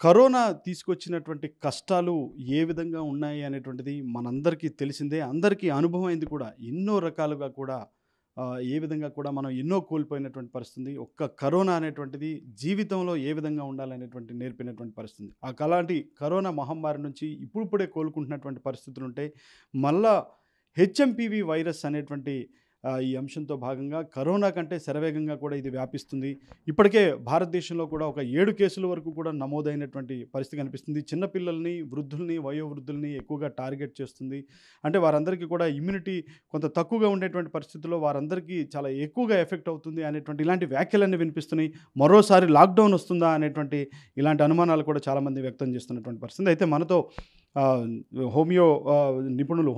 Corona తీసుకొచ్చినటువంటి కష్టాలు ఏ విధంగా ఉన్నాయి అనేటువంటిది మనందరికీ తెలిసిందే. అందరికీ అనుభవమైంది కూడా. ఎన్నో రకాలుగా కూడా ఏ విధంగా కూడా మనం ఎన్నో కోల్పోయినటువంటి పరిస్థితి. ఒక్క కరోనా అనేటువంటిది జీవితంలో ఏ విధంగా ఉండాలనేటువంటి నేర్పినటువంటి పరిస్థితి. అలాంటి కరోనా మహమ్మారి నుంచి ఇప్పుడిప్పుడే కోలుకుంటున్నటువంటి పరిస్థితులుంటాయి. మళ్ళా హెచ్ఎంపీవీ వైరస్ అనేటువంటి ఈ అంశంతో భాగంగా కరోనా కంటే శరవేగంగా కూడా ఇది వ్యాపిస్తుంది. ఇప్పటికే భారతదేశంలో కూడా ఒక 7 కేసుల వరకు కూడా నమోదైనటువంటి పరిస్థితి కనిపిస్తుంది. చిన్నపిల్లల్ని, వృద్ధుల్ని, వయోవృద్ధుల్ని ఎక్కువగా టార్గెట్ చేస్తుంది. అంటే వారందరికీ కూడా ఇమ్యూనిటీ కొంత తక్కువగా ఉండేటువంటి పరిస్థితుల్లో వారందరికీ చాలా ఎక్కువగా ఎఫెక్ట్ అవుతుంది అనేటువంటి ఇలాంటి వ్యాఖ్యలన్నీ వినిపిస్తున్నాయి. మరోసారి లాక్‌డౌన్ వస్తుందా అనేటువంటి ఇలాంటి అనుమానాలు కూడా చాలామంది వ్యక్తం చేస్తున్నటువంటి పరిస్థితి. అయితే మనతో హోమియో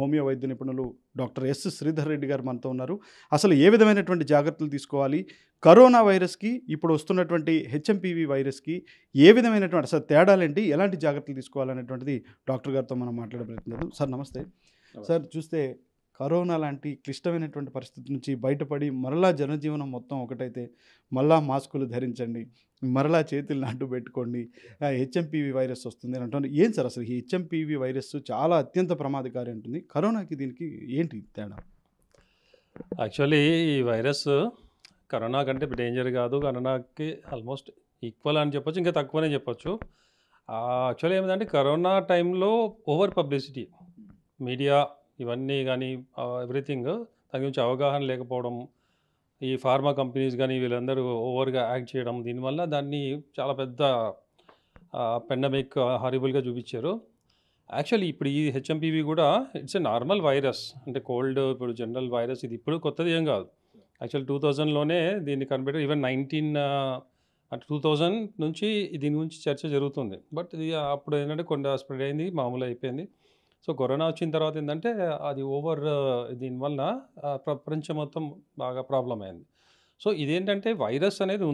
హోమియో వైద్య నిపుణులు డాక్టర్ ఎస్. శ్రీధర్ రెడ్డి గారు మనతో ఉన్నారు. అసలు ఏ విధమైనటువంటి జాగ్రత్తలు తీసుకోవాలి? కరోనా వైరస్‌కి ఇప్పుడు వస్తున్నటువంటి హెచ్ఎంపీవీ వైరస్‌కి ఏ విధమైనటువంటి అసలు తేడాలేంటి? ఎలాంటి జాగ్రత్తలు తీసుకోవాలనేటువంటిది డాక్టర్ గారితో మనం మాట్లాడే ప్రయత్నం చేద్దాం. సార్ నమస్తే. సార్ చూస్తే కరోనా లాంటి క్లిష్టమైనటువంటి పరిస్థితి నుంచి బయటపడి మరలా జనజీవనం మొత్తం ఒకటైతే మళ్ళా మాస్కులు ధరించండి, మరలా చేతులను అడ్డు పెట్టుకోండి, హెచ్ఎంపీవీ వైరస్ వస్తుంది అని అంటున్నారు. ఏం సార్ అసలు ఈ హెచ్ఎంపీవీ వైరస్ చాలా అత్యంత ప్రమాదకారి ఉంటుంది. కరోనాకి దీనికి ఏంటి తేడా? యాక్చువల్లీ ఈ వైరస్ కరోనా కంటే డేంజర్ కాదు. కరోనాకి ఆల్మోస్ట్ ఈక్వల్ అని చెప్పొచ్చు, ఇంకా తక్కువనే చెప్పొచ్చు. యాక్చువల్లీ ఏమిటంటే కరోనా టైంలో ఓవర్ పబ్లిసిటీ, మీడియా ఇవన్నీ కానీ ఎవ్రీథింగ్ దాని గురించి అవగాహన లేకపోవడం, ఈ ఫార్మా కంపెనీస్ కానీ వీళ్ళందరూ ఓవర్గా యాక్ట్ చేయడం, దీనివల్ల దాన్ని చాలా పెద్ద పెండమిక్ హారిబుల్గా చూపించారు. యాక్చువల్లీ ఇప్పుడు ఈ హెచ్ఎంపీవీ కూడా ఇట్స్ ఎ నార్మల్ వైరస్. అంటే కోల్డ్ ఇప్పుడు జనరల్ వైరస్, ఇది ఇప్పుడు కొత్తది ఏం కాదు. యాక్చువల్ 2000లోనే దీన్ని కనిపెట్టారు. ఈవెన్ 2000 నుంచి దీని గురించి చర్చ జరుగుతుంది. బట్ ఇది అప్పుడు ఏంటంటే కొంత స్ప్రెడ్ అయింది, మామూలు అయిపోయింది. సో కరోనా వచ్చిన తర్వాత ఏంటంటే అది దీనివల్ల ప్రపంచం మొత్తం బాగా ప్రాబ్లం అయింది. సో ఇదేంటంటే వైరస్ అనేది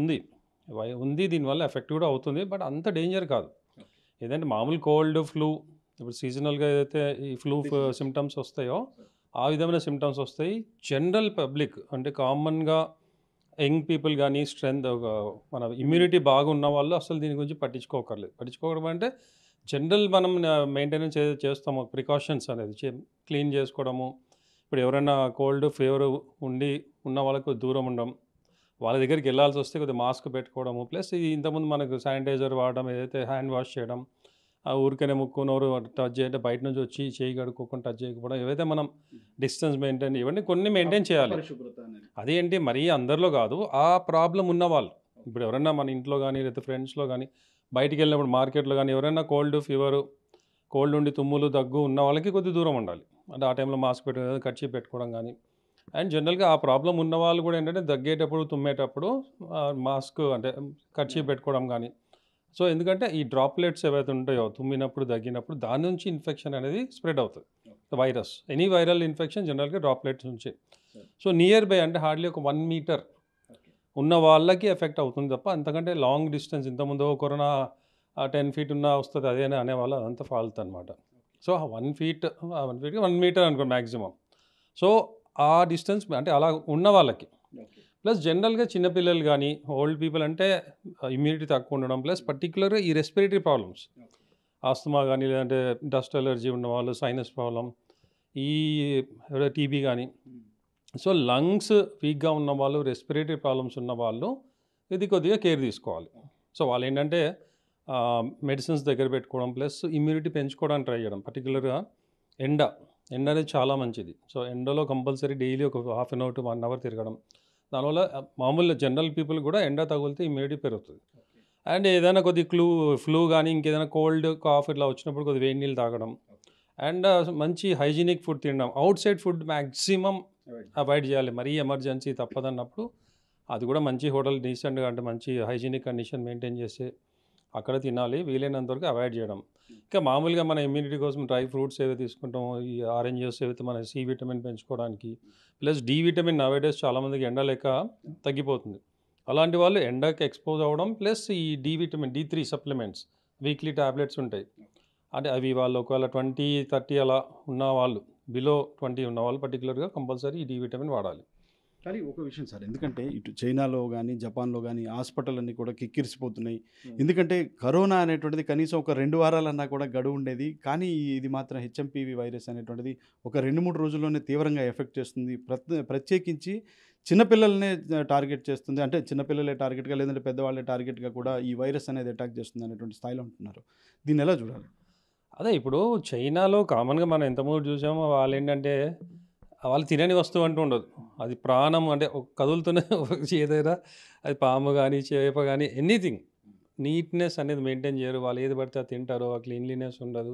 ఉంది దీనివల్ల ఎఫెక్ట్ కూడా అవుతుంది. బట్ అంత డేంజర్ కాదు. ఏదంటే మామూలు కోల్డ్, ఫ్లూ, ఇప్పుడు సీజనల్గా ఏదైతే ఈ ఫ్లూ సిమ్టమ్స్ వస్తాయో ఆ విధమైన సిమ్టమ్స్ వస్తాయి. జనరల్ పబ్లిక్ అంటే కామన్గా యంగ్ పీపుల్ కానీ మన ఇమ్యూనిటీ బాగున్న వాళ్ళు అసలు దీని గురించి పట్టించుకోవడం అంటే జనరల్ మనం మెయింటెనెన్స్ ఏదైతే చేస్తామో ప్రికాషన్స్ అనేది క్లీన్ చేసుకోవడము. ఇప్పుడు ఎవరైనా కోల్డ్ ఫీవర్ ఉన్న వాళ్ళకు దూరం ఉండడం, వాళ్ళ దగ్గరికి వెళ్ళాల్సి వస్తే కొద్దిగా మాస్క్ పెట్టుకోవడము, ప్లస్ ఇది ఇంతకుముందు మనకు శానిటైజర్ వాడడం, ఏదైతే హ్యాండ్ వాష్ చేయడం, ఊరికనే ముక్కు నోరు టచ్ చేయంటే బయట నుంచి వచ్చి చేయి కడుక్కోకుండా టచ్ చేయకపోవడం, ఏవైతే మనం డిస్టెన్స్ మెయింటైన్ ఇవన్నీ కొన్ని మెయింటైన్ చేయాలి. అదేంటి మరీ అందరిలో కాదు, ఆ ప్రాబ్లం ఉన్న వాళ్ళు. ఇప్పుడు ఎవరైనా మన ఇంట్లో కానీ లేదా ఫ్రెండ్స్లో కానీ బయటికి వెళ్ళినప్పుడు మార్కెట్లో కానీ ఎవరైనా కోల్డ్ ఉండి తుమ్ములు దగ్గు ఉన్న వాళ్ళకి కొద్దిగా దూరం ఉండాలి. అంటే ఆ టైంలో మాస్క్ కర్చీఫ్ పెట్టుకోవడం కానీ. అండ్ జనరల్గా ఆ ప్రాబ్లం ఉన్న వాళ్ళు కూడా ఏంటంటే దగ్గేటప్పుడు తుమ్మేటప్పుడు మాస్క్ అంటే కర్చీఫ్ పెట్టుకోవడం కానీ. సో ఎందుకంటే ఈ డ్రాప్లెట్స్ ఏవైతే ఉంటాయో తుమ్మినప్పుడు దగ్గినప్పుడు దాని నుంచి ఇన్ఫెక్షన్ అనేది స్ప్రెడ్ అవుతుంది. వైరస్ ఎనీ వైరల్ ఇన్ఫెక్షన్ జనరల్గా డ్రాప్లెట్స్ నుంచి. సో నియర్ బై అంటే హార్డ్లీ ఒక 1 మీటర్ ఉన్న వాళ్ళకి ఎఫెక్ట్ అవుతుంది తప్ప అంతకంటే లాంగ్ డిస్టెన్స్ ఇంతకుముందు కరోనా 10 ఫీట్ ఉన్నా వస్తుంది అదే అనేవాళ్ళు, అదంతా ఫాల్త్ అనమాట. సో 1 ఫీట్కి 1 మీటర్ అనుకోండి మ్యాక్సిమం. సో ఆ డిస్టెన్స్ అంటే అలా ఉన్న వాళ్ళకి, ప్లస్ జనరల్గా చిన్నపిల్లలు కానీ ఓల్డ్ పీపుల్ అంటే ఇమ్యూనిటీ తక్కువ ఉండడం, ప్లస్ పర్టికులర్గా ఈ రెస్పిరేటరీ ప్రాబ్లమ్స్, ఆస్తమా కానీ లేదంటే డస్ట్ అలర్జీ ఉన్నవాళ్ళు, సైనస్ ప్రాబ్లం, ఈ టీబీ కానీ. సో లంగ్స్ వీక్గా ఉన్న వాళ్ళు, రెస్పిరేటరీ ప్రాబ్లమ్స్ ఉన్న వాళ్ళు ఇది కొద్దిగా కేర్ తీసుకోవాలి. సో వాళ్ళు ఏంటంటే మెడిసిన్స్ దగ్గర పెట్టుకోవడం, ప్లస్ ఇమ్యూనిటీ పెంచుకోవడానికి ట్రై చేయడం. పర్టికులర్గా ఎండ అనేది చాలా మంచిది. సో ఎండలో కంపల్సరీ డైలీ ఒక ½ అన్ అవర్ టు 1 అవర్ తిరగడం. దానివల్ల మామూలు జనరల్ పీపుల్ కూడా ఎండ తగిలితే ఇమ్యూనిటీ పెరుగుతుంది. అండ్ ఏదైనా కొద్ది ఫ్లూ కానీ ఇంకేదైనా కోల్డ్ కాఫ్ ఇట్లా వచ్చినప్పుడు కొద్దిగా వేడి నీళ్ళు తాగడం. అండ్ మంచి హైజీనిక్ ఫుడ్ తినడం. Out side food maximum avoid చేయాలి. మరీ ఎమర్జెన్సీ తప్పదన్నప్పుడు అది కూడా మంచి హోటల్ డీసెంట్గా అంటే మంచి హైజీనిక్ కండిషన్ మెయింటైన్ చేసి అక్కడ తినాలి. వీలైనంత వరకు అవాయిడ్ చేయడం. ఇంకా మామూలుగా మన ఇమ్యూనిటీ కోసం డ్రై ఫ్రూట్స్ ఏవైతే తీసుకుంటామో, ఈ ఆరెంజెస్ ఏవైతే మన సి విటమిన్ పెంచుకోవడానికి, ప్లస్ డి విటమిన్ నవేడేస్ చాలామందికి ఎండ లేక తగ్గిపోతుంది. అలాంటి వాళ్ళు ఎండకి ఎక్స్పోజ్ అవ్వడం, ప్లస్ ఈ D vitamin D3 supplements weekly tablets ఉంటాయి. అంటే అవి వాళ్ళు ఒకవేళ 20-30 అలా ఉన్న వాళ్ళు, బిలో 20 ఉన్న వాళ్ళు పర్టికులర్గా కంపల్సరీ ఈ డి విటమిన్ వాడాలి. కానీ ఒక విషయం సార్, ఎందుకంటే ఇటు చైనాలో గానీ, జపాన్‌లో గానీ హాస్పిటల్లన్నీ కూడా కిక్కిరిసిపోతున్నాయి. ఎందుకంటే కరోనా అనేటువంటిది కనీసం ఒక 2 వారాలన్నా కూడా గడువుండేది. కానీ ఇది మాత్రం హెచ్ఎంపీవీ వైరస్ అనేటువంటిది ఒక 2, 3 రోజుల్లోనే తీవ్రంగా ఎఫెక్ట్ చేస్తుంది. ప్రత్యేకించి చిన్న పిల్లలనే టార్గెట్ చేస్తుంది. అంటే చిన్న పిల్లలే టార్గెట్‌గా, లేదంటే పెద్దవాళ్ళే టార్గెట్‌గా కూడా ఈ వైరస్ అనేది అటాక్ చేస్తుంది అనేటువంటి స్థాయిలో ఉంటున్నారు. దీన్నెలా చూడాలి? అదే ఇప్పుడు చైనాలో కామన్‌గా మనం ఇంతకుముందు చూసామో వాళ్ళేంటంటే, వాళ్ళు తినని వస్తువు అంటూ ఉండదు. అది ప్రాణం అంటే కదులుతున్న ఏదైనా అది పాము గానీ, చేప గానీ ఎనీథింగ్ నీట్‌నెస్ అనేది మెయింటైన్ చేయరు. వాళ్ళు ఏది పడితే అది తింటారు. ఆ క్లీన్లీనెస్ ఉండదు.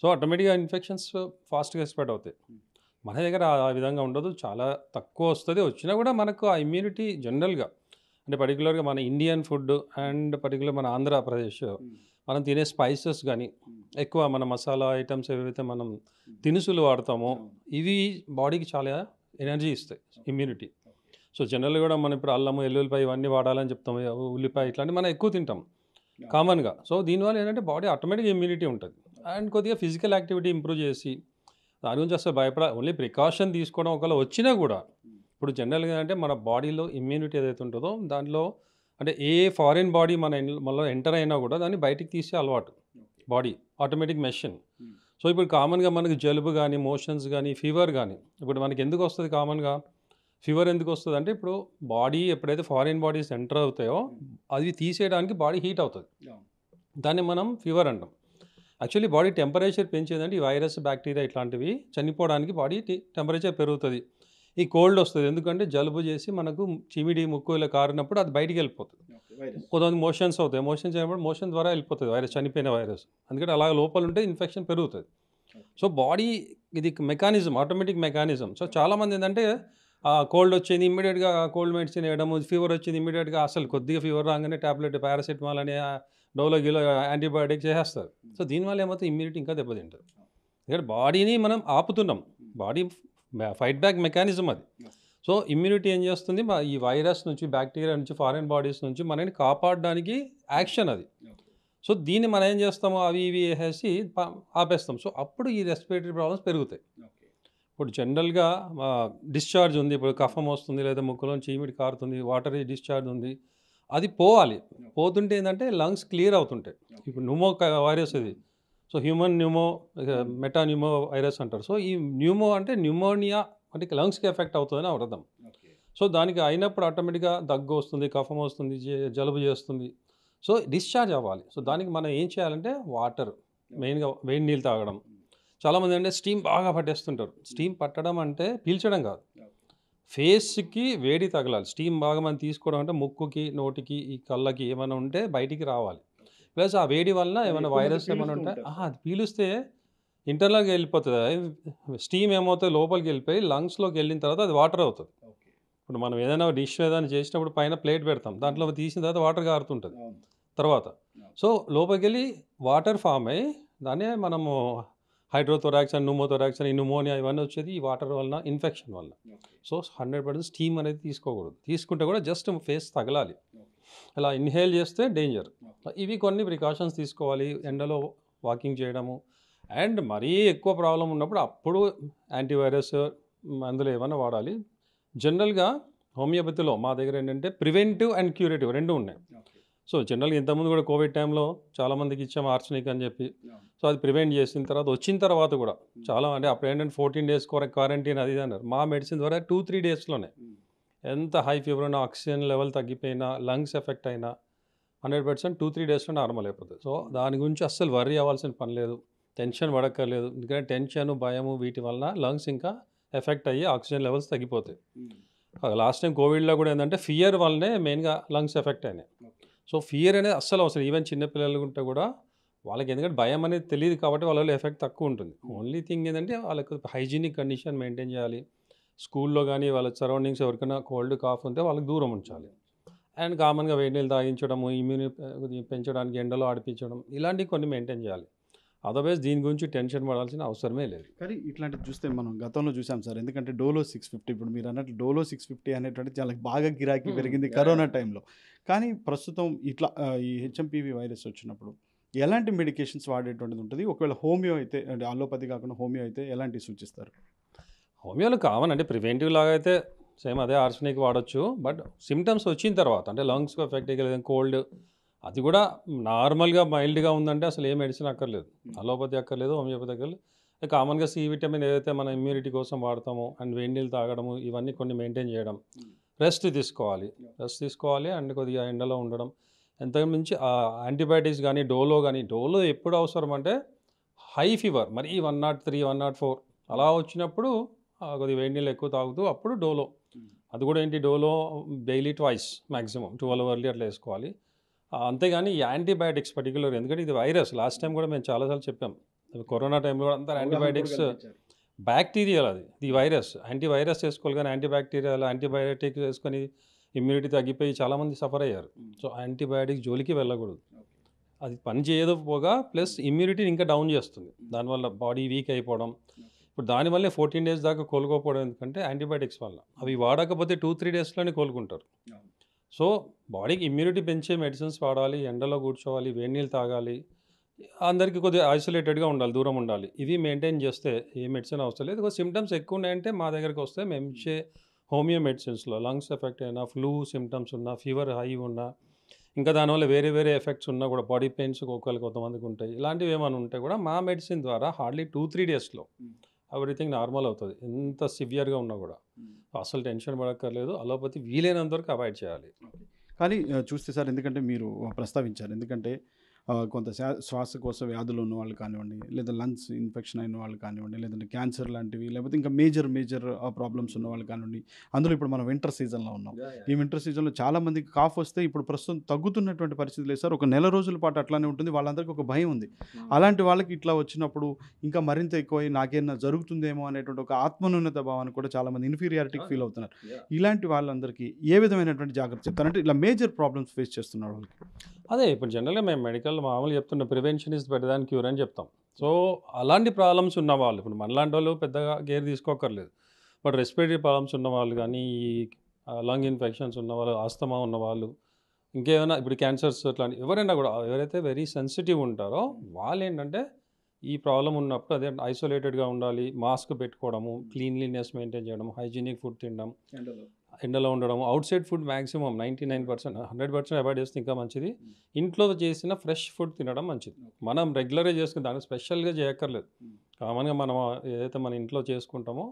సో, ఆటోమేటిక్‌గా ఇన్ఫెక్షన్స్ ఫాస్ట్‌గా స్ప్రెడ్ అవుతాయి. మన దగ్గర ఆ విధంగా ఉండదు. చాలా తక్కువ వస్తది. వచ్చినా కూడా మనకు ఆ ఇమ్యూనిటీ జనరల్‌గా అంటే పర్టిక్యులర్‌గా మన ఇండియన్ ఫుడ్ అండ్ పర్టిక్యులర్ మన ఆంధ్రప్రదేశ్ మనం తినే స్పైసెస్ గానీ, ఎక్కువ మన మసాలా ఐటెమ్స్ ఏవైతే మనం దినుసులు వాడతామో, ఇవి బాడీకి చాలా ఎనర్జీ ఇస్తాయి. ఇమ్యూనిటీ. సో, జనరల్‌గా కూడా మనం ఇప్పుడు అల్లము, ఎల్లుల్లిపాయ ఇవన్నీ వాడాలని చెప్తాం. ఉల్లిపాయ ఇట్లాంటివి మనం ఎక్కువ తింటాం కామన్‌గా. సో, దీనివల్ల ఏంటంటే బాడీ ఆటోమేటిక్‌గా ఇమ్యూనిటీ ఉంటది. అండ్ కొద్దిగా ఫిజికల్ యాక్టివిటీ ఇంప్రూవ్ చేసి, దాని గురించి అసలు ఓన్లీ ప్రికాషన్ తీసుకోవడం ఒకవేళ వచ్చినా కూడా, ఇప్పుడు జనరల్‌గా అంటే మన బాడీలో ఇమ్యూనిటీ ఏదైతే ఉంటుందో దాంట్లో అంటే ఏ ఫారిన్ బాడీ మనలో ఎంటర్ అయినా కూడా దాన్ని బయటికి తీసే అలవాటు బాడీ ఆటోమేటిక్ మెషిన్. సో, ఇప్పుడు కామన్‌గా మనకు జలుబు గానీ, మోషన్స్ గానీ, ఫీవర్ గానీ ఇప్పుడు మనకి ఎందుకు వస్తది కామన్‌గా? ఫీవర్ ఎందుకు వస్తదంటే ఇప్పుడు బాడీ ఎప్పుడైతే ఫారిన్ బాడీస్ ఎంటర్ అవుతాయో అవి తీసేయడానికి బాడీ హీట్ అవుతది. దాన్ని మనం ఫీవర్ అంటాం. యాక్చువల్లీ బాడీ టెంపరేచర్ పెంచేదంటే ఈ వైరస్, బ్యాక్టీరియా ఇట్లాంటివి చనిపోవడానికి బాడీ టెంపరేచర్ పెరుగుతది. ఈ కోల్డ్ వస్తది. ఎందుకంటే జలుబు చేసి మనకు చిమిడి, ముక్కు ఇలా కారినప్పుడు అది బయటికెళ్ళిపోతది. కొంతమంది మోషన్స్ అవుతాయి. మోషన్స్ అయినప్పుడు మోషన్ ద్వారా వెళ్ళిపోతది వైరస్, చనిపోయిన వైరస్. ఎందుకంటే అలా లోపల ఉంటే ఇన్ఫెక్షన్ పెరుగుతది. సో, బాడీ ఇది మెకానిజం, ఆటోమేటిక్ మెకానిజం. సో, చాలామంది ఏందంటే కోల్డ్ వచ్చింది ఇమ్మీడియేట్‌గా కోల్డ్ మెడిసిన్ వేయడము, ఫీవర్ వచ్చింది ఇమ్మీడియేట్‌గా అసలు కొద్దిగా ఫీవర్ రాగానే టాబ్లెట్ పారాసిటమాల్ అని డోలో, గిలో యాంటీబయాటిక్ చేసేస్తారు. సో, దీనివల్ల ఏమవుతుంది ఇమ్యూనిటీ ఇంకా దెబ్బతింటది. ఎందుకంటే బాడీని మనం ఆపుతున్నాం. బాడీ ఫైట్ బ్యాక్ మెకానిజం అది. సో, ఇమ్యూనిటీ ఏం చేస్తుంది ఈ వైరస్ నుంచి, బ్యాక్టీరియా నుంచి, ఫారిన్ బాడీస్ నుంచి మనల్ని కాపాడడానికి యాక్షన్ అది. సో, దీన్ని మనం ఏం చేస్తాము అవి ఇవి వేసేసి ఆపేస్తాం. సో, అప్పుడు ఈ రెస్పిరేటరీ ప్రాబ్లమ్స్ పెరుగుతాయి. ఇప్పుడు జనరల్‌గా డిశ్చార్జ్ ఉంది. ఇప్పుడు కఫం వస్తుంది లేదా ముక్కులోంచి చీమిడి కారుతుంది, వాటరీ డిశ్చార్జ్ ఉంది. అది పోవాలి. పోతుంటే ఏందంటే లంగ్స్ క్లియర్ అవుతుంటాయి. ఇప్పుడు వైరస్ ఇది. So, human meta pneumo virus అంటారు. సో, ఈ అంటే న్యూమోనియా అంటే లంగ్స్‌కి ఎఫెక్ట్ అవుతుందని అర్థం. సో, దానికి అయినప్పుడు ఆటోమేటిక్‌గా దగ్గు వస్తుంది, కఫం వస్తుంది, జలుబు చేస్తుంది. సో, డిశ్చార్జ్ అవ్వాలి. సో, దానికి మనం ఏం చేయాలంటే వాటర్ మెయిన్‌గా వేడి నీళ్ళు తాగడం. చాలామంది అంటే స్టీమ్ బాగా పట్టేస్తుంటారు. స్టీమ్ పట్టడం అంటే పీల్చడం కాదు. ఫేస్‌కి వేడి తగలాలి. స్టీమ్ బాగా మనం తీసుకోవడం అంటే ముక్కుకి, నోటికి, ఈ కళ్ళకి ఏమైనా ఉంటే బయటికి రావాలి. ప్లస్ ఆ వేడి వలన ఏమైనా వైరస్ ఏమైనా ఉంటే అది పీలుస్తే ఇంటర్నల్‌గా వెళ్ళిపోతది. స్టీమ్ ఏమవుతది లోపలికి వెళ్ళిపోయి లంగ్స్‌లోకి వెళ్ళిన తర్వాత అది వాటర్ అవుతది. ఇప్పుడు మనం ఏదైనా డిష్ ఏదైనా చేసినప్పుడు పైన ప్లేట్ పెడతాం. దాంట్లో తీసిన తర్వాత వాటర్ కారుతుంటది తర్వాత. సో, లోపలికెళ్ళి వాటర్ ఫార్మ్ అయ్యి దాన్నే మనము హైడ్రోథొరాక్స్ అని, న్యూమోథొరాక్స్ అని, న్యూమోనియా ఇవన్నీ వచ్చేది ఈ వాటర్ వలన, ఇన్ఫెక్షన్ వల్ల. సో, 100% స్టీమ్ అనేది తీసుకోకూడదు. తీసుకుంటే కూడా జస్ట్ ఫేస్ తగలాలి. అలా ఇన్హేల్ చేస్తే డేంజర్. ఇవి కొన్ని ప్రికాషన్స్ తీసుకోవాలి. ఎండలో వాకింగ్ చేయడము అండ్ మరీ ఎక్కువ ప్రాబ్లమ్ ఉన్నప్పుడు అప్పుడు యాంటీవైరస్ మందులు ఏమైనా వాడాలి. జనరల్‌గా హోమియోపతిలో మా దగ్గర ఏంటంటే ప్రివెంటివ్ అండ్ క్యూరేటివ్ 2 ఉన్నాయి. సో, జనరల్‌గా ఇంతకుముందు కూడా కోవిడ్ టైంలో చాలామందికి ఇచ్చాము ఆర్సెనిక్ అని చెప్పి. సో, అది ప్రివెంట్ చేసిన తర్వాత వచ్చిన తర్వాత కూడా చాలా అంటే అప్పుడు ఏంటంటే 14 డేస్ క్వారంటైన్ అది ఇది అన్నారు. మా మెడిసిన్ ద్వారా 2-3 డేస్‌లోనే ఎంత హై ఫీవర్ ఉన్న, ఆక్సిజన్ లెవెల్ తగ్గిపోయినా, లంగ్స్ ఎఫెక్ట్ అయినా 100% 2-3 డేస్‌లో నార్మల్ అయిపోతది. సో, దాని గురించి అస్సలు వర్రీ అవ్వాల్సిన పని లేదు. టెన్షన్ పడక్కర్లేదు. ఎందుకంటే టెన్షను, భయము వీటి వలన లంగ్స్ ఇంకా ఎఫెక్ట్ అయ్యి ఆక్సిజన్ లెవెల్స్ తగ్గిపోతాయి. లాస్ట్ టైం కోవిడ్‌లో కూడా ఏందంటే ఫియర్ వల్లనే మెయిన్‌గా లంగ్స్ ఎఫెక్ట్ అయినాయి. సో, ఫియర్ అనేది అస్సలు అవసరం. ఈవెన్ చిన్న పిల్లలు ఉంటే కూడా వాళ్ళకి ఎందుకంటే భయం అనేది తెలీదు కాబట్టి వాళ్ళలో ఎఫెక్ట్ తక్కువ ఉంటుంది. ఓన్లీ థింగ్ ఏంటంటే వాళ్ళకు హైజీనిక్ కండిషన్ మెయింటైన్ చేయాలి. స్కూల్లో గానీ వాళ్ళ సరౌండింగ్స్ ఎవరికైనా కోల్డ్, కాఫ్ ఉంటే వాళ్ళకి దూరం ఉంచాలి. అండ్ కామన్‌గా వేడి నీళ్ళు తాగించడము, పెంచడానికి ఎండలో ఆడిపించడం ఇలాంటివి కొన్ని మెయింటైన్ చేయాలి. అదర్‌వైజ్ దీని గురించి టెన్షన్ పడాల్సిన అవసరమే లేదు. కానీ ఇట్లాంటివి చూస్తే మనం గతంలో చూసాం సార్. ఎందుకంటే డోలో 650 ఇప్పుడు మీరు అన్నట్లు డోలో 650 అనేటువంటిది చాలా బాగా గిరాకీ పెరిగింది కరోనా టైంలో. కానీ ప్రస్తుతం ఇట్లా ఈ హెచ్ఎంపీవీ వైరస్ వచ్చినప్పుడు ఎలాంటి మెడికేషన్స్ వాడేటువంటిది ఉంటుంది? ఒకవేళ హోమియో అయితే అంటే అలోపతి కాకుండా హోమియో అయితే ఎలాంటివి సూచిస్తారు? హోమియోలో కామన్ అంటే ప్రివెంటివ్ లాగా అయితే సేమ్ అదే ఆర్సెనిక్ వాడొచ్చు. బట్ సిమ్టమ్స్ వచ్చిన తర్వాత అంటే లంగ్స్‌కి ఎఫెక్ట్ లేదంటే కోల్డ్ అది కూడా నార్మల్‌గా మైల్డ్‌గా ఉందంటే అసలు ఏ మెడిసిన్ అక్కర్లేదు. అలోపతి అక్కర్లేదు, హోమియోపతి అక్కర్లేదు. కామన్‌గా సి విటమిన్ ఏదైతే మనం ఇమ్యూనిటీ కోసం వాడతామో అండ్ వేడి నీళ్ళు తాగడము ఇవన్నీ కొన్ని మెయింటైన్ చేయడం. రెస్ట్ తీసుకోవాలి అండ్ కొద్దిగా ఎండలో ఉండడం. అంతకు మించి యాంటీబయాటిక్స్ గానీ, డోలో ఎప్పుడు అవసరం అంటే హై ఫీవర్ మరీ 103, 104 అలా వచ్చినప్పుడు కొద్దిగా వేడి నీళ్ళు ఎక్కువ తాగుతూ అప్పుడు డోలో. అది కూడా ఏంటి Dolo daily twice maximum 12 hourly అట్లా వేసుకోవాలి. అంతేగాని ఈ యాంటీబయాటిక్స్ పర్టిక్యులర్ ఎందుకంటే ఇది వైరస్. లాస్ట్ టైం కూడా మేము చాలాసార్లు చెప్పాం. కరోనా టైంలో కూడా అంతా యాంటీబయాటిక్స్ బ్యాక్టీరియల్ అది. ఇది వైరస్. యాంటీవైరస్ వేసుకోవాలి కానీ యాంటీబ్యాక్టీరియల్ యాంటీబయాటిక్స్ వేసుకొని ఇమ్యూనిటీ తగ్గిపోయి చాలామంది సఫర్ అయ్యారు. సో యాంటీబయాటిక్స్ జోలికి వెళ్ళకూడదు. అది పని చేయదు పోగా ప్లస్ ఇమ్యూనిటీని ఇంకా డౌన్ చేస్తుంది. దానివల్ల బాడీ వీక్ అయిపోవడం. ఇప్పుడు దానివల్లే 14 డేస్ దాకా కోలుకోకపోవడం ఎందుకంటే యాంటీబయాటిక్స్ వల్ల. అవి వాడకపోతే 2-3 డేస్లోనే కోలుకుంటారు. సో బాడీకి ఇమ్యూనిటీ పెంచే మెడిసిన్స్ వాడాలి, ఎండలో కూర్చోవాలి, వేడి నీళ్ళు తాగాలి. అందరికీ కొద్దిగా ఐసోలేటెడ్గా ఉండాలి, దూరం ఉండాలి. ఇవి మెయింటైన్ చేస్తే ఏ మెడిసిన్ అవసరం లేదు. సిమ్టమ్స్ ఎక్కువ ఉన్నాయంటే మా దగ్గరికి వస్తే మేము ఇచ్చే హోమియో మెడిసిన్స్లో లంగ్స్ ఎఫెక్ట్ అయినా, ఫ్లూ సిమ్టమ్స్ ఉన్నా, ఫీవర్ హై ఉన్నా, ఇంకా దానివల్ల వేరే ఎఫెక్ట్స్ ఉన్నా కూడా బాడీ పెయిన్స్ కొంతమందికి ఉంటాయి. ఇలాంటివి ఏమైనా ఉంటే కూడా మా మెడిసిన్ ద్వారా హార్డ్లీ 2-3 డేస్లో ఎవ్రీథింగ్ నార్మల్ అవుతుంది. ఎంత సివియర్గా ఉన్నా కూడా అసలు టెన్షన్ పడక్కర్లేదు. అలోపతి వీలైనంత వరకు అవాయిడ్ చేయాలి. కానీ చూస్తే సార్ ఎందుకంటే మీరు ప్రస్తావించారు. ఎందుకంటే కొంత శ్వాసకోశ వ్యాధులు ఉన్న వాళ్ళు కానివ్వండి, లేదా లంగ్స్ ఇన్ఫెక్షన్ అయిన వాళ్ళు కానివ్వండి, లేదంటే క్యాన్సర్ లాంటివి, లేకపోతే ఇంకా మేజర్ ప్రాబ్లమ్స్ ఉన్న వాళ్ళు కానివ్వండి. అందులో ఇప్పుడు మనం వింటర్ సీజన్లో ఉన్నాం. ఈ వింటర్ సీజన్లో చాలామందికి కాఫ్ వస్తే ఇప్పుడు ప్రస్తుతం తగ్గుతున్నటువంటి పరిస్థితి లేదు సార్. ఒక నెల రోజుల పాటు అట్లానే ఉంటుంది. వాళ్ళందరికీ ఒక భయం ఉంది. అలాంటి వాళ్ళకి ఇట్లా వచ్చినప్పుడు ఇంకా మరింత ఎక్కువై నాకేమైనా జరుగుతుందేమో అనేటువంటి ఒక ఆత్మన్యూనత భావాన్ని కూడా చాలామంది ఇన్ఫీరియారిటీకి ఫీల్ అవుతున్నారు. ఇలాంటి వాళ్ళందరికీ ఏ విధమైనటువంటి జాగ్రత్త చెప్తారంటే ఇలా మేజర్ ప్రాబ్లమ్స్ ఫేస్ చేస్తున్నారు వాళ్ళకి? అదే ఇప్పుడు జనరల్గా మేము మెడికల్ మామూలు చెప్తున్న prevention is better than cure అని చెప్తాం. సో అలాంటి ప్రాబ్లమ్స్ ఉన్న వాళ్ళు ఇప్పుడు మనలాంటి వాళ్ళు పెద్దగా కేర్ తీసుకోకర్లేదు. బట్ రెస్పిరేటరీ ప్రాబ్లమ్స్ ఉన్న వాళ్ళు కానీ, ఈ లంగ్ ఇన్ఫెక్షన్స్ ఉన్న వాళ్ళు, ఆస్తమా ఉన్న వాళ్ళు, ఇంకేమైనా ఇప్పుడు క్యాన్సర్స్ అట్లాంటి ఎవరైనా కూడా ఎవరైతే వెరీ సెన్సిటివ్ ఉంటారో వాళ్ళు ఏంటంటే ఈ ప్రాబ్లం ఉన్నప్పుడు అదే ఐసోలేటెడ్గా ఉండాలి, మాస్క్ పెట్టుకోవడము, క్లీన్లీనెస్ మెయింటైన్ చేయడం, హైజీనిక్ ఫుడ్ తినడం, ఎండలో ఉండడం, out side food maximum 99%, 100% avoid చేస్తే ఇంకా మంచిది. ఇంట్లో చేసిన ఫ్రెష్ ఫుడ్ తినడం మంచిది. మనం రెగ్యులర్గా చేసుకుని దాన్ని స్పెషల్గా చేయక్కర్లేదు. కామన్గా మనం ఏదైతే మన ఇంట్లో చేసుకుంటామో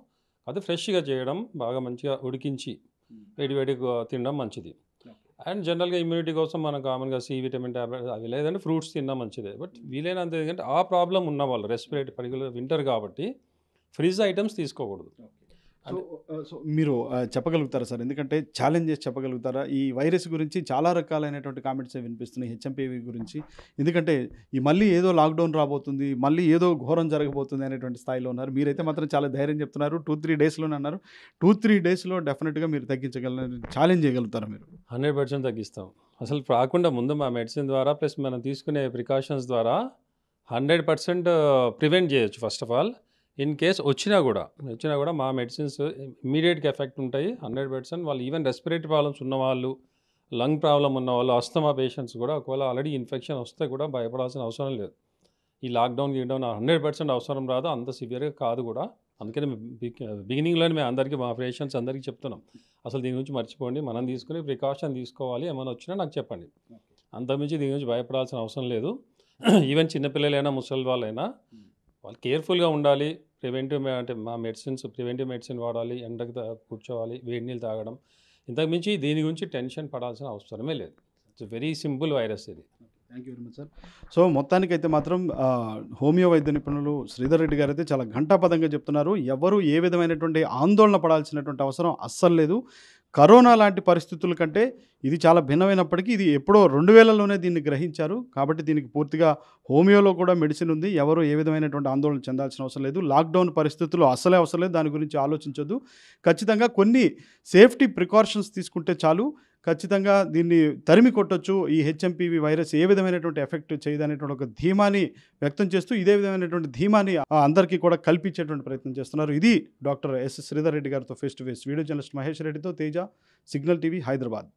అది ఫ్రెష్గా చేయడం, బాగా మంచిగా ఉడికించి వేడిగా తినడం మంచిది. అండ్ జనరల్గా ఇమ్యూనిటీ కోసం మనం కామన్గా సి విటమిన్ టాబ్లెట్ అవి లేదంటే ఫ్రూట్స్ తిన్నా మంచిదే. బట్ వీలైనంత ఎందుకంటే ఆ ప్రాబ్లం ఉన్న వాళ్ళు రెస్పిరేటరీ పర్టికులర్ వింటర్ కాబట్టి ఫ్రిడ్జ్ ఐటమ్స్ తీసుకోకూడదు. సో మీరు చెప్పగలుగుతారా సార్? ఎందుకంటే ఛాలెంజ్ చేసి చెప్పగలుగుతారా? ఈ వైరస్ గురించి చాలా రకాలైనటువంటి కామెంట్స్ వినిపిస్తున్నాయి హెచ్ఎంపీవి గురించి. ఎందుకంటే ఈ మళ్ళీ ఏదో లాక్డౌన్ రాబోతుంది, మళ్ళీ ఏదో ఘోరం జరగబోతుంది అనేటువంటి స్థాయిలో ఉన్నారు. మీరైతే మాత్రం చాలా ధైర్యం చెప్తున్నారు. 2-3 డేస్లోనే అన్నారు. 2-3 డేస్లో డెఫినెట్గా మీరు తగ్గించగలరు, ఛాలెంజ్ చేయగలుగుతారా మీరు? 100% తగ్గిస్తాం. అసలు రాకుండా ముందు మా మెడిసిన్ ద్వారా ప్లస్ మనం తీసుకునే ప్రికాషన్స్ ద్వారా 100% ప్రివెంట్ చేయొచ్చు. First of all in case వచ్చినా కూడా మా మెడిసిన్స్ ఇమ్మీడియట్గా ఎఫెక్ట్ ఉంటాయి 100%. వాళ్ళు ఈవెన్ రెస్పిరేటరీ ప్రాబ్లమ్స్ ఉన్నవాళ్ళు, లంగ్ ప్రాబ్లం ఉన్నవాళ్ళు, అస్తమా పేషెంట్స్ కూడా ఒకవేళ ఆల్రెడీ ఇన్ఫెక్షన్ వస్తే కూడా భయపడాల్సిన అవసరం లేదు. ఈ లాక్డౌన్ 100% అవసరం రాదు, అంత సివియర్గా కాదు కూడా. అందుకని బిగినింగ్లోనే మేము అందరికీ మా పేషెంట్స్ అందరికీ చెప్తున్నాం, అసలు దీని గురించి మర్చిపోండి, మనం తీసుకుని ప్రికాషన్ తీసుకోవాలి, ఏమైనా వచ్చినా నాకు చెప్పండి. అంతకుమించి దీని గురించి భయపడాల్సిన అవసరం లేదు. ఈవెన్ చిన్నపిల్లలైనా ముసలి వాళ్ళైనా వాళ్ళు కేర్ఫుల్గా ఉండాలి. ప్రివెంటివ్ అంటే మా ప్రివెంటివ్ మెడిసిన్ వాడాలి, ఎండకు కూర్చోవాలి, వేడి నీళ్ళు తాగడం. ఇంతకుమించి దీని గురించి టెన్షన్ పడాల్సిన అవసరమే లేదు. ఇట్స్ వెరీ సింపుల్ వైరస్ ఇది. Thank you very much sir. So మొత్తానికైతే మాత్రం హోమియో వైద్య నిపుణులు శ్రీధర్ రెడ్డి గారు అయితే చాలా ఘంటాపథంగా చెప్తున్నారు. ఎవరు ఏ విధమైనటువంటి ఆందోళన పడాల్సినటువంటి అవసరం అస్సలు లేదు. కరోనా లాంటి పరిస్థితుల కంటే ఇది చాలా భిన్నమైనప్పటికీ ఇది ఎప్పుడో 2000లోనే దీన్ని గ్రహించారు. కాబట్టి దీనికి పూర్తిగా హోమియోలో కూడా మెడిసిన్ ఉంది. ఎవరు ఏ విధమైనటువంటి ఆందోళన చెందాల్సిన అవసరం లేదు. లాక్డౌన్ పరిస్థితుల్లో అస్సలే అవసరం లేదు. దాని గురించి ఆలోచించొద్దు. ఖచ్చితంగా కొన్ని సేఫ్టీ ప్రికాషన్స్ తీసుకుంటే చాలు. ఖచ్చితంగా దీన్ని తరిమి కొట్టొచ్చు. ఈ హెచ్ఎంపీవి వైరస్ ఏ విధమైనటువంటి ఎఫెక్ట్ చేయదనేటువంటి ఒక ధీమాని వ్యక్తం చేస్తూ ఇదే విధమైనటువంటి ధీమాని అందరికీ కూడా కల్పించేటువంటి ప్రయత్నం చేస్తున్నారు. ఇది డాక్టర్ ఎస్ శ్రీధర్ రెడ్డి గారితో face to face. Video journalist Mahesh రెడ్డితో తేజ, సిగ్నల్ టీవీ, హైదరాబాద్.